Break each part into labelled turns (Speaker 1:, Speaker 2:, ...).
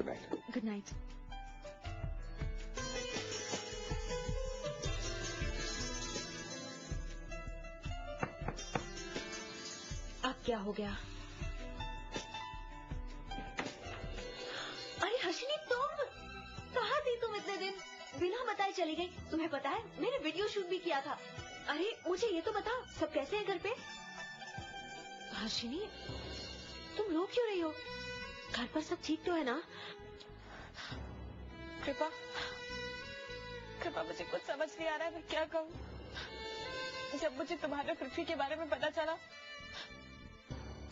Speaker 1: Good night.
Speaker 2: Good night. अब क्या हो गया? अरे हर्षिनी, तुम कहाँ थी? तुम इतने दिन बिना बताए चली गई। तुम्हें पता है मैंने वीडियो शूट भी किया था। अरे मुझे ये तो बता, सब कैसे हैं घर पे? हर्षिनी, तुम रो क्यों रही हो? घर पर सब ठीक तो है ना?
Speaker 3: कृपा, कृपा मुझे कुछ समझ नहीं आ रहा है, मैं क्या कहूँ। जब मुझे तुम्हारे पृथ्वी के बारे में पता चला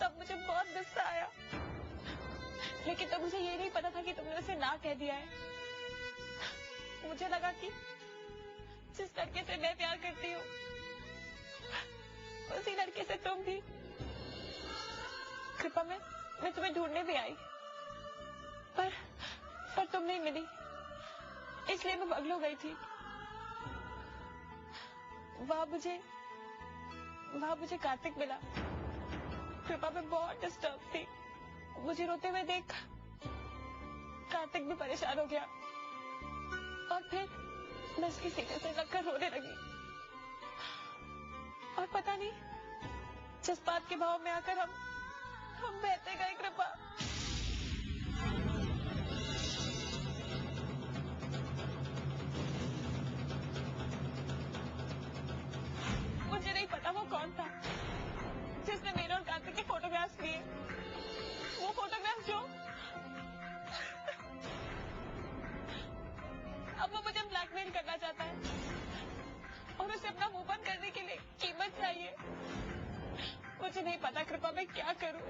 Speaker 3: तब मुझे बहुत गुस्सा आया, लेकिन तब मुझे ये नहीं पता था कि तुमने उसे ना कह दिया है। मुझे लगा कि जिस लड़के से मैं प्यार करती हूँ उसी लड़के से तुम भी। कृपा, मैं तुम्हें ढूंढने भी आई, पर तुम नहीं मिली, इसलिए मैं बगल हो गई थी। वहां मुझे कार्तिक मिला। कृपा, मैं बहुत डिस्टर्ब थी। मुझे रोते हुए देख कार्तिक भी परेशान हो गया और फिर मैं उसके सीने से लगकर रोने लगी। और पता नहीं जज्बात के भाव में आकर हम बहते गए। कृपा, मुझे नहीं पता वो कौन था जिसने मेरे और कार्तिक के फोटोग्राफ्स लिए। वो फोटोग्राफ जो अब वो मुझे ब्लैकमेल करना चाहता है और उसे अपना मुंह बंद करने के लिए कीमत चाहिए। मुझे नहीं पता कृपा, मैं क्या करूं।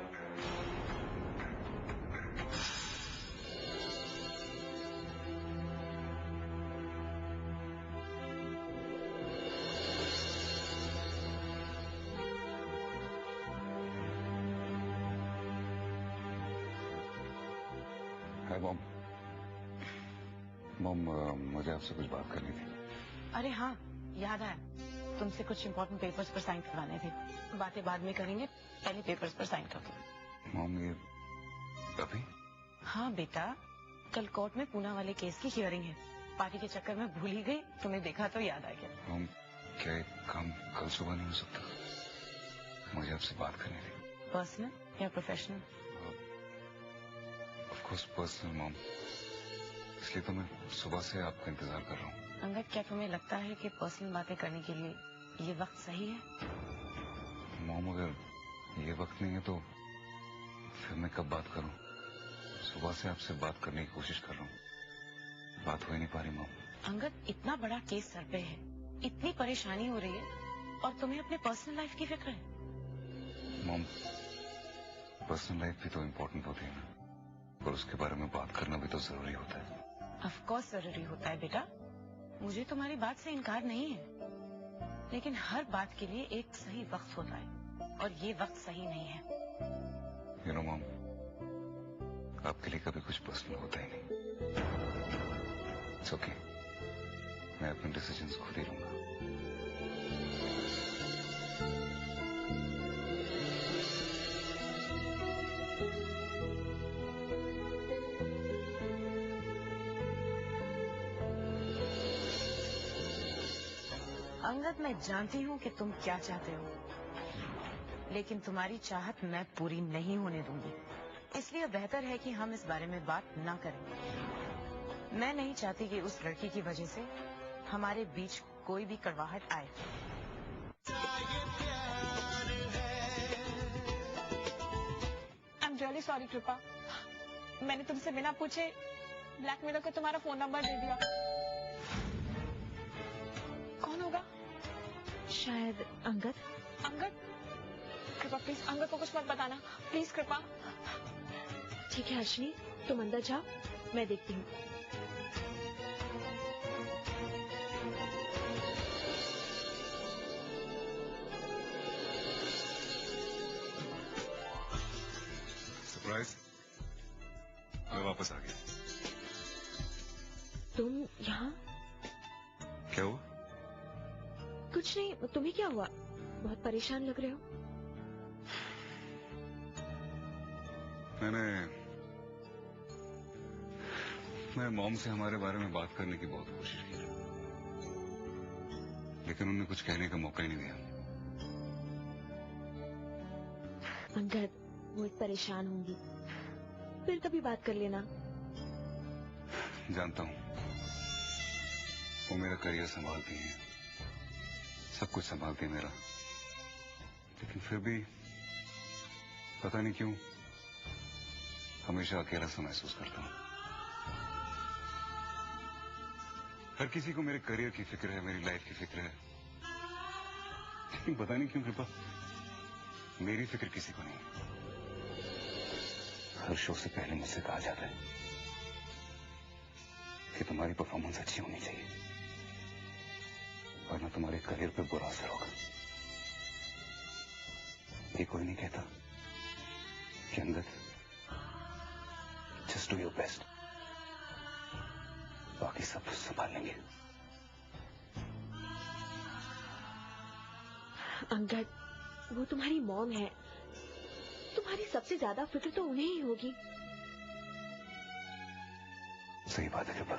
Speaker 1: Hi mom. मॉम, मुझे आपसे कुछ बात करनी थी।
Speaker 3: अरे हाँ, याद आया, तुमसे कुछ इम्पोर्टेंट पेपर्स पर साइन करवाने थे। बातें बाद में करेंगे, पहले पेपर्स पर साइन कर दो।
Speaker 1: मॉम, ये अभी?
Speaker 3: हाँ बेटा, कल कोर्ट में पूना वाले केस की हियरिंग है। पार्टी के चक्कर में भूल ही गई, तुम्हें देखा तो याद आ गया।
Speaker 1: मॉम, क्या एक काम कल सुबह नहीं हो सकता? मुझे आपसे बात करनी थी।
Speaker 3: पर्सनल या professional?
Speaker 1: Of course personal mom, इसलिए तो मैं सुबह से आपका इंतजार कर रहा हूँ।
Speaker 3: अंगद, क्या तुम्हें लगता है कि पर्सनल बातें करने के लिए ये वक्त सही है?
Speaker 1: मॉम, अगर ये वक्त नहीं है तो फिर मैं कब बात करूं? सुबह से आपसे बात करने की कोशिश कर रहा हूं, बात हो ही नहीं पा रही मॉम।
Speaker 3: अंगद, इतना बड़ा केस सर पे है, इतनी परेशानी हो रही है और तुम्हें अपने पर्सनल लाइफ की फिक्र है।
Speaker 1: मॉम, पर्सनल लाइफ भी तो इम्पोर्टेंट होती है ना, और उसके बारे में बात करना भी तो जरूरी होता है।
Speaker 3: ऑफ कोर्स जरूरी होता है बेटा, मुझे तुम्हारी बात से इनकार नहीं है, लेकिन हर बात के लिए एक सही वक्त होता है और ये वक्त सही नहीं है।
Speaker 1: यू नो मॉम, आपके लिए कभी कुछ पर्सनल होता ही नहीं। इट्स ओके, मैं अपने डिसीजंस खुद ही लूंगा।
Speaker 3: अंगद, मैं जानती हूँ कि तुम क्या चाहते हो, लेकिन तुम्हारी चाहत मैं पूरी नहीं होने दूंगी। इसलिए बेहतर है कि हम इस बारे में बात ना करें। मैं नहीं चाहती कि उस लड़की की वजह से हमारे बीच कोई भी कड़वाहट आए। आई एम रियली सॉरी कृपा, मैंने तुमसे बिना पूछे ब्लैकमेलर को तुम्हारा फोन नंबर दे दिया। कौन होगा?
Speaker 2: शायद अंगद।
Speaker 3: अंगद? कृपा प्लीज अंगद को कुछ मत बताना, प्लीज कृपा।
Speaker 2: ठीक है हर्षिनी, तुम अंदर जाओ, मैं देखती हूँ।
Speaker 1: सरप्राइज, मैं वापस आ गया।
Speaker 2: तुम यहाँ?
Speaker 1: क्या हुआ?
Speaker 2: कुछ नहीं, तुम्हें क्या हुआ? बहुत परेशान लग रहे हो।
Speaker 1: मैं मॉम से हमारे बारे में बात करने की बहुत कोशिश की, लेकिन उन्हें कुछ कहने का मौका ही नहीं दिया।
Speaker 2: अंगद, वो एक परेशान होंगी, फिर कभी बात कर लेना।
Speaker 1: जानता हूँ वो मेरा करियर संभालती हैं, सब कुछ संभालती है मेरा, लेकिन फिर भी पता नहीं क्यों हमेशा अकेला सा महसूस करता हूँ। हर किसी को मेरे करियर की फिक्र है, मेरी लाइफ की फिक्र है, लेकिन पता नहीं क्यों कृपा मेरी फिक्र किसी को नहीं। हर शो से पहले मुझसे कहा जाता है कि तुम्हारी परफॉर्मेंस अच्छी होनी चाहिए, वरना तुम्हारे करियर पे बुरा असर होगा। ये कोई नहीं कहता कि Angad just do your best, बाकी सब संभाल लेंगे।
Speaker 2: अंगद, वो तुम्हारी मॉम है, तुम्हारी सबसे ज्यादा फिक्र तो उन्हें ही होगी।
Speaker 1: सही बात है कृपा,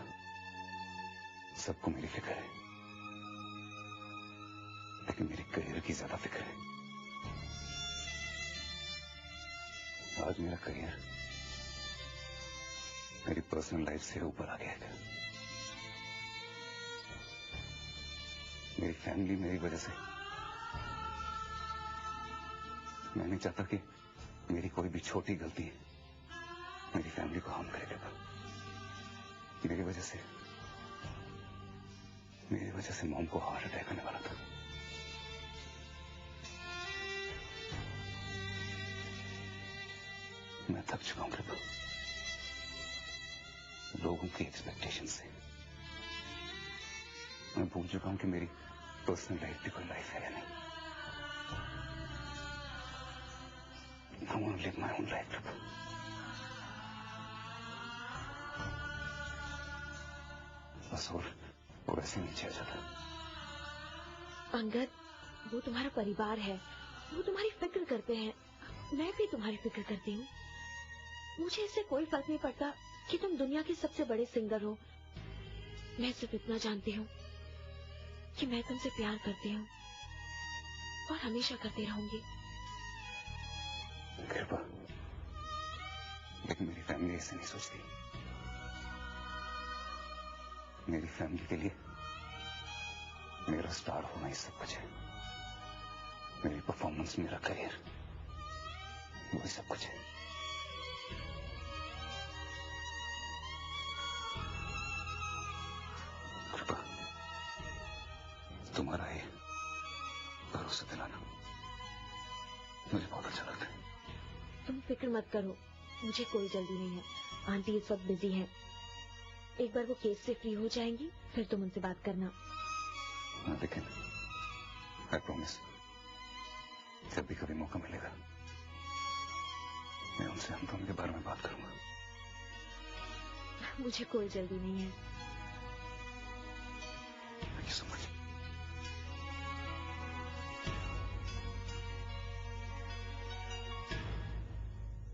Speaker 1: सबको मेरी फिक्र है, लेकिन मेरी करियर की ज्यादा फिक्र है। आज मेरा करियर मेरी पर्सनल लाइफ से ऊपर आ गया है। मेरी फैमिली मेरी वजह से, मैं नहीं चाहता कि मेरी कोई भी छोटी गलती मेरी फैमिली को हार्म करेगा। मेरी वजह से मॉम को हार्ट अटैक आने वाला था। मैं थक चुका हूं कृपा लोगों की एक्सपेक्टेशन से। मैं भूल चुका हूं कि मेरी पर्सनल लाइफ भी कोई लाइफ है या नहीं। I want to live my own life, कृपा। बस और वैसे नीचे आ जाता।
Speaker 2: अंगद, वो तुम्हारा परिवार है, वो तुम्हारी फिक्र करते हैं, मैं भी तुम्हारी फिक्र करती हूँ। मुझे इससे कोई फर्क नहीं पड़ता कि तुम दुनिया के सबसे बड़े सिंगर हो। मैं सिर्फ इतना जानती हूँ कि मैं तुमसे प्यार करती हूँ और हमेशा करती रहूंगी।
Speaker 1: कृपा, लेकिन मेरी फैमिली ऐसे नहीं सोचती। मेरी फैमिली के लिए मेरा स्टार होना ही सब कुछ है। मेरी परफॉर्मेंस, मेरा करियर, वही सब कुछ है। कृपा, तुम्हारा ये भरोसा दिलाना मुझे बहुत अच्छा लगता है।
Speaker 2: तुम फिक्र मत करो, मुझे कोई जल्दी नहीं है। आंटी इस वक्त बिजी है, एक बार वो केस से फ्री हो जाएंगी फिर तुम उनसे बात करना।
Speaker 1: लेकिन आई प्रॉमिस, जब भी कभी मौका मिलेगा मैं उनसे हम दोनों के बारे में बात करूंगा।
Speaker 2: मुझे कोई जल्दी नहीं है।
Speaker 1: Thank you so much.